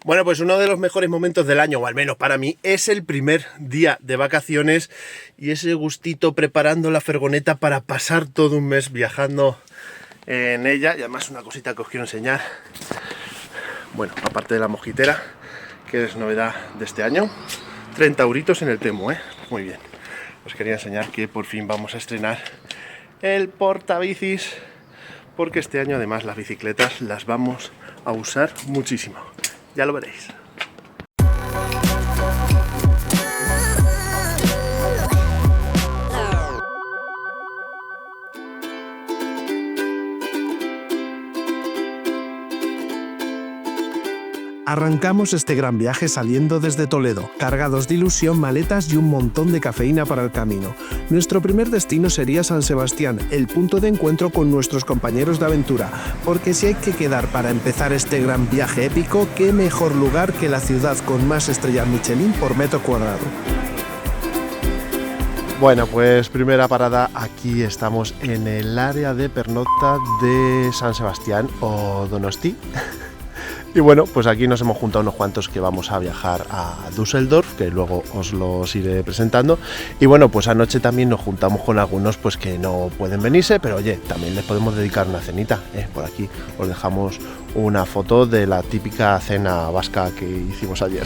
Bueno, pues uno de los mejores momentos del año, o al menos para mí, es el primer día de vacaciones y ese gustito preparando la furgoneta para pasar todo un mes viajando en ella. Y además una cosita que os quiero enseñar, bueno, aparte de la mosquitera, que es novedad de este año, 30 euritos en el Temu, muy bien. Os quería enseñar que por fin vamos a estrenar el portabicis, porque este año además las bicicletas las vamos a usar muchísimo, ya lo veréis. Arrancamos este gran viaje saliendo desde Toledo, cargados de ilusión, maletas y un montón de cafeína para el camino. Nuestro primer destino sería San Sebastián, el punto de encuentro con nuestros compañeros de aventura, porque si hay que quedar para empezar este gran viaje épico, qué mejor lugar que la ciudad con más estrellas Michelin por metro cuadrado. Bueno, pues primera parada, aquí estamos en el área de pernocta de San Sebastián o Donosti. Y bueno, pues aquí nos hemos juntado unos cuantos que vamos a viajar a Düsseldorf, que luego os los iré presentando. Y bueno, pues anoche también nos juntamos con algunos pues que no pueden venirse, pero oye, también les podemos dedicar una cenita. Por aquí os dejamos una foto de la típica cena vasca que hicimos ayer.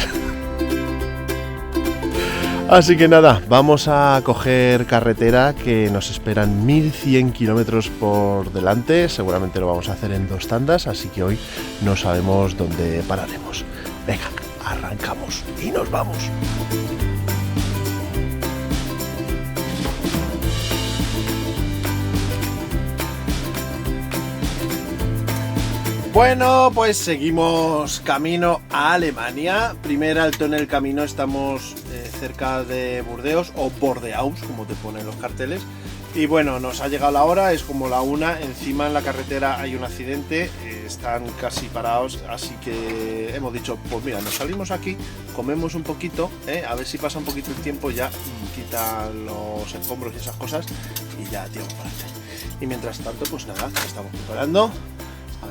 Así que nada, vamos a coger carretera, que nos esperan 1100 kilómetros por delante. Seguramente lo vamos a hacer en 2 tandas, así que hoy no sabemos dónde pararemos. Venga, arrancamos y nos vamos. Bueno, pues seguimos camino a Alemania. Primer alto en el camino, estamos cerca de Burdeos o Bordeaux, como te ponen los carteles. Y bueno, nos ha llegado la hora, es como la 1, encima en la carretera hay un accidente, están casi parados, así que hemos dicho, pues mira, nos salimos aquí, comemos un poquito, a ver si pasa un poquito el tiempo, ya quitan los escombros y esas cosas y ya tiramos para adelante. Y mientras tanto, pues nada, estamos preparando.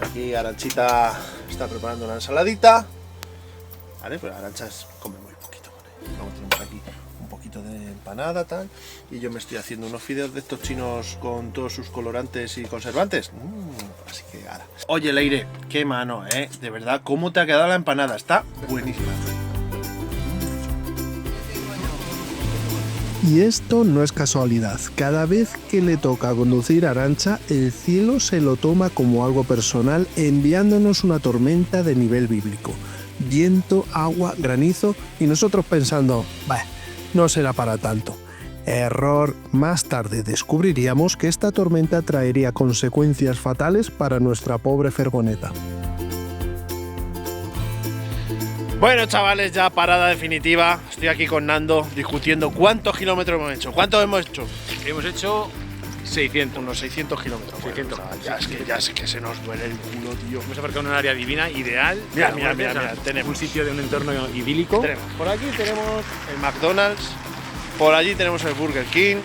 Aquí Aranchita está preparando una ensaladita, ¿vale? Pero Arancha come muy poquito. Luego tenemos aquí un poquito de empanada, tal, y yo me estoy haciendo unos fideos de estos chinos con todos sus colorantes y conservantes. Así que ahora. Oye, Leire, qué mano, de verdad, ¿cómo te ha quedado la empanada? Está buenísima. Y esto no es casualidad. Cada vez que le toca conducir a Arantxa, el cielo se lo toma como algo personal, enviándonos una tormenta de nivel bíblico. Viento, agua, granizo, y nosotros pensando, bah, no será para tanto. Error. Más tarde descubriríamos que esta tormenta traería consecuencias fatales para nuestra pobre furgoneta. Bueno, chavales, ya parada definitiva. Estoy aquí con Nando discutiendo cuántos kilómetros hemos hecho. ¿Cuántos hemos hecho? Hemos hecho 600. Unos 600 kilómetros. 600. Bueno, ya es que se nos duele el culo, tío. Hemos aparcado en un área divina, ideal. Mira, tenemos un sitio de un entorno idílico. Por aquí tenemos el McDonald's, por allí tenemos el Burger King,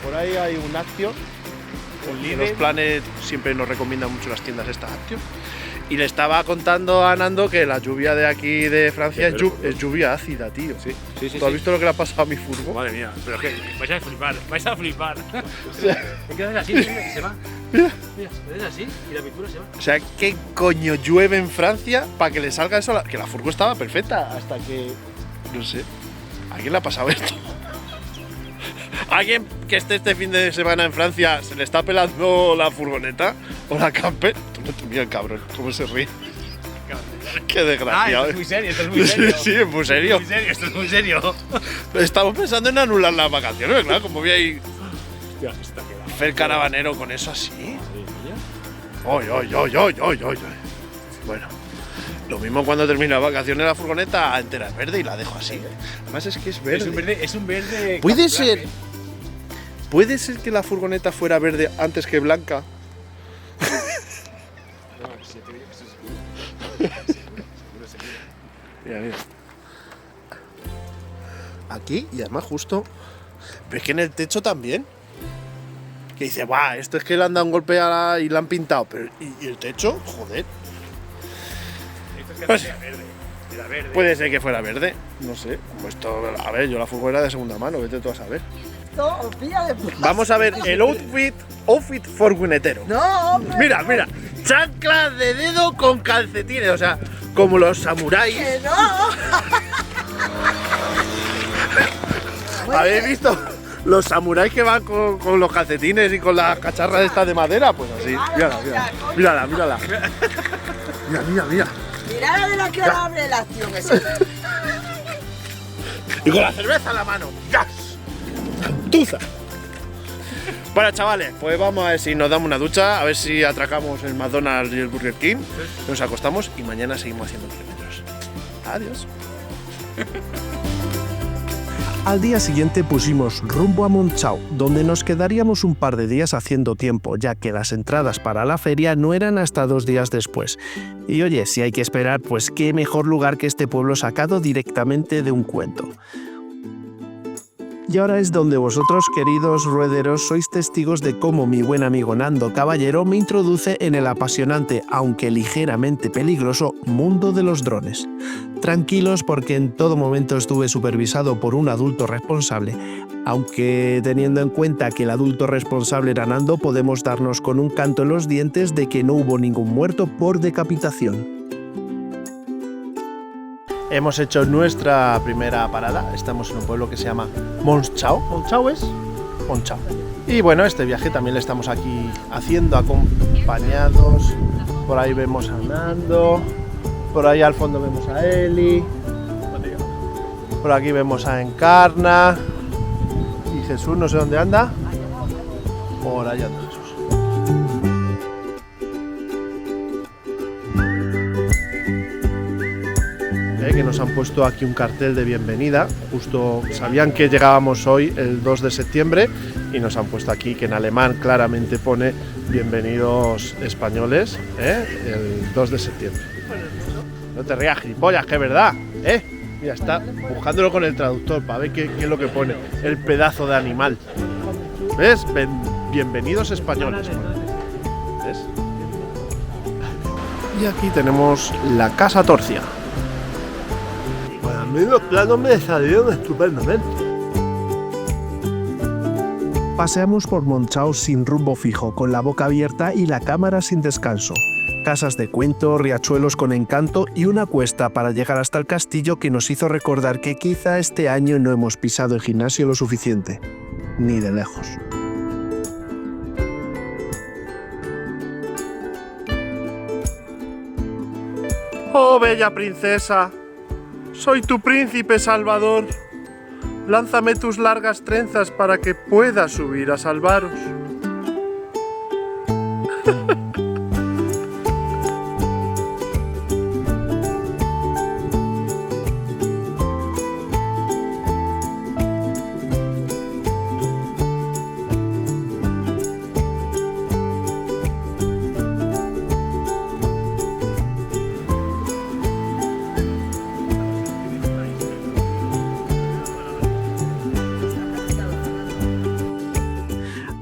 por ahí hay un Actio. En los planes siempre nos recomiendan mucho las tiendas estas Actio. Y le estaba contando a Nando que la lluvia de aquí de Francia es lluvia ácida, tío. Sí. ¿Tú has visto lo que le ha pasado a mi furgo? Madre mía, pero es que vais a flipar. Hay que hacer así, que se va. Mira, haces así y la pintura se va. O sea, ¿qué coño llueve en Francia para que le salga eso? Que la furgo estaba perfecta hasta que, no sé, ¿a quién le ha pasado esto? ¿Alguien que esté este fin de semana en Francia se le está pelando la furgoneta o la camper? Mira el cabrón, cómo se ríe. Qué desgraciado. Esto es muy serio, Sí, es muy serio. Esto es muy serio. Estamos pensando en anular las vacaciones, claro, como vi ahí Hostia, está quedado. Fer Caravanero con eso así. Oy. Bueno, lo mismo cuando termina las vacaciones la furgoneta entera es verde y la dejo así. Además es que es verde. Es un verde. ¿Puede ser que la furgoneta fuera verde antes que blanca? Mira. Aquí y además justo. Pero es que en el techo también. Que dice, ¡buah! Esto es que le han dado un golpe y la han pintado. Pero ¿y el techo? Joder. Esto Pues, Era verde. puede ser que fuera verde, no sé. Pues todo, a ver, yo la furgo era de segunda mano, vete tú a saber. Os pilla de puta. Vamos a ver el outfit furgonetero. No, hombre. Mira, mira, chanclas de dedo con calcetines, o sea, como los samuráis. Que no. ¿Habéis visto los samuráis que van con los calcetines y con las cacharras estas de madera? Pues así, mírala, mírala, mírala, mírala. Mira, mira, mira. Mirad a ver a qué hora abre la acción ese. Y con la cerveza en la mano. ¡Gas! ¡Tuza! Bueno, chavales, pues vamos a ver si nos damos una ducha, a ver si atracamos el McDonald's y el Burger King, nos acostamos y mañana seguimos haciendo kilómetros. Adiós. Al día siguiente pusimos rumbo a Monchau, donde nos quedaríamos un par de días haciendo tiempo, ya que las entradas para la feria no eran hasta 2 días después. Y oye, si hay que esperar, pues qué mejor lugar que este pueblo sacado directamente de un cuento. Y ahora es donde vosotros, queridos ruederos, sois testigos de cómo mi buen amigo Nando Caballero me introduce en el apasionante, aunque ligeramente peligroso, mundo de los drones. Tranquilos porque en todo momento estuve supervisado por un adulto responsable, aunque teniendo en cuenta que el adulto responsable era Nando, podemos darnos con un canto en los dientes de que no hubo ningún muerto por decapitación. Hemos hecho nuestra primera parada, estamos en un pueblo que se llama Monchau. ¿Monchau es? Monchau. Y bueno, este viaje también le estamos aquí haciendo acompañados. Por ahí vemos a Nando, por ahí al fondo vemos a Eli, por aquí vemos a Encarna y Jesús, no sé dónde anda. Por allá anda Jesús. Que nos han puesto aquí un cartel de bienvenida, justo sabían que llegábamos hoy el 2 de septiembre y nos han puesto aquí que en alemán claramente pone bienvenidos españoles, el 2 de septiembre. No te rías, gilipollas, que es verdad, mira, está buscándolo con el traductor para ver qué es lo que pone, el pedazo de animal. ¿Ves? Bienvenidos españoles. ¿Ves? Y aquí tenemos la Casa Torcia. A mí los planos me salieron estupendamente. Paseamos por Monchau sin rumbo fijo, con la boca abierta y la cámara sin descanso. Casas de cuento, riachuelos con encanto y una cuesta para llegar hasta el castillo que nos hizo recordar que quizá este año no hemos pisado el gimnasio lo suficiente. Ni de lejos. Oh, bella princesa, soy tu príncipe salvador. Lánzame tus largas trenzas para que pueda subir a salvaros.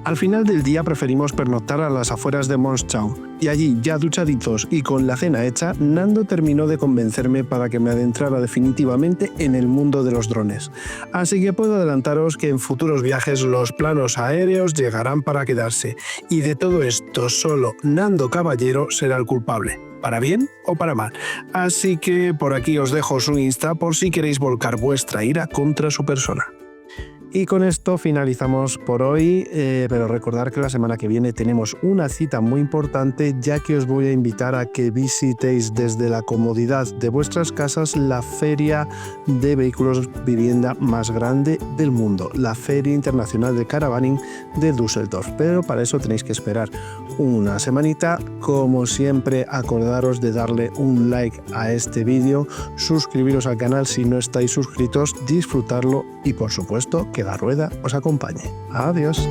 Al final del día preferimos pernoctar a las afueras de Monchau, y allí, ya duchaditos y con la cena hecha, Nando terminó de convencerme para que me adentrara definitivamente en el mundo de los drones. Así que puedo adelantaros que en futuros viajes los planos aéreos llegarán para quedarse, y de todo esto solo Nando Caballero será el culpable. ¿Para bien o para mal? Así que por aquí os dejo su Insta por si queréis volcar vuestra ira contra su persona. Y con esto finalizamos por hoy, pero recordad que la semana que viene tenemos una cita muy importante, ya que os voy a invitar a que visitéis desde la comodidad de vuestras casas la feria de vehículos vivienda más grande del mundo, la Feria Internacional de Caravaning de Düsseldorf. Pero para eso tenéis que esperar una semanita. Como siempre, acordaros de darle un like a este vídeo, suscribiros al canal si no estáis suscritos, disfrutarlo y por supuesto que la rueda os acompañe. Adiós.